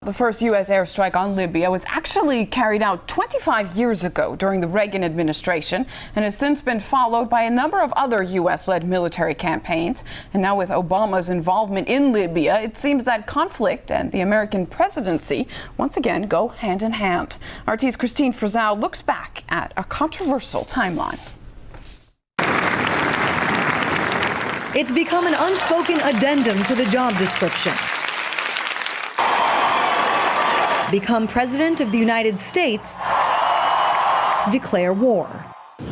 The first U.S. airstrike on Libya was actually carried out 25 years ago during the Reagan administration and has since been followed by a number of other U.S.-led military campaigns. And now with Obama's involvement in Libya, it seems that conflict and the American presidency once again go hand in hand. RT's Kristine Frazao looks back at a controversial timeline. It's become an unspoken addendum to the job description. Become President of the United States, declare war.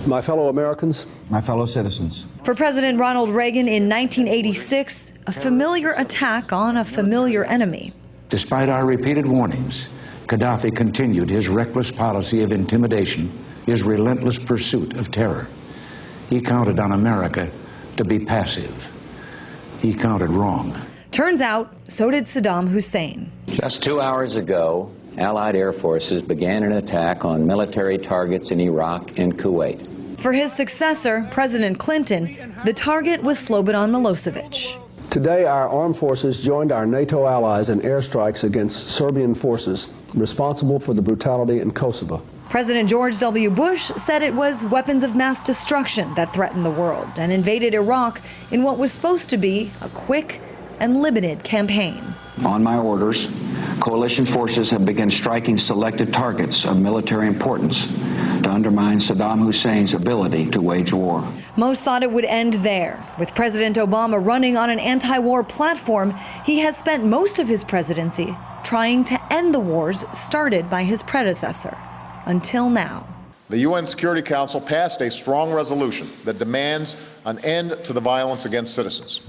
My fellow Americans, my fellow citizens. For President Ronald Reagan in 1986, a familiar attack on a familiar enemy. Despite our repeated warnings, Gaddafi continued his reckless policy of intimidation, his relentless pursuit of terror. He counted on America to be passive. He counted wrong. Turns out, so did Saddam Hussein. Just 2 hours ago, Allied air forces began an attack on military targets in Iraq and Kuwait. For his successor, President Clinton, the target was Slobodan Milosevic. Today our armed forces joined our NATO allies in airstrikes against Serbian forces responsible for the brutality in Kosovo. President George W. Bush said it was weapons of mass destruction that threatened the world and invaded Iraq in what was supposed to be a quick and limited campaign. On my orders, coalition forces have begun striking selected targets of military importance to undermine Saddam Hussein's ability to wage war. Most thought it would end there. With President Obama running on an anti-war platform, he has spent most of his presidency trying to end the wars started by his predecessor. Until now. The UN Security Council passed a strong resolution that demands an end to the violence against citizens.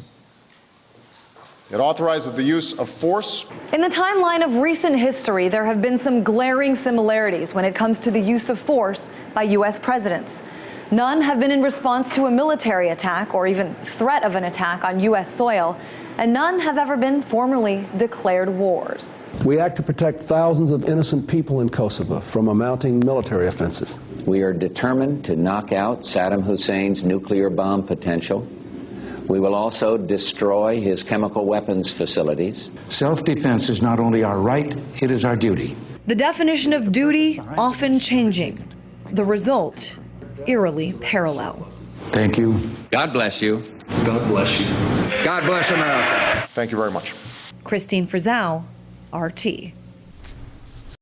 It authorizes the use of force. In the timeline of recent history, there have been some glaring similarities when it comes to the use of force by U.S. presidents. None have been in response to a military attack or even threat of an attack on U.S. soil, and none have ever been formally declared wars. We act to protect thousands of innocent people in Kosovo from a mounting military offensive. We are determined to knock out Saddam Hussein's nuclear bomb potential. We will also destroy his chemical weapons facilities. Self-defense is not only our right, it is our duty. The definition of duty often changing. The result, eerily parallel. Thank you. God bless you. God bless you. God bless America. Thank you very much. Kristine Frazao, RT.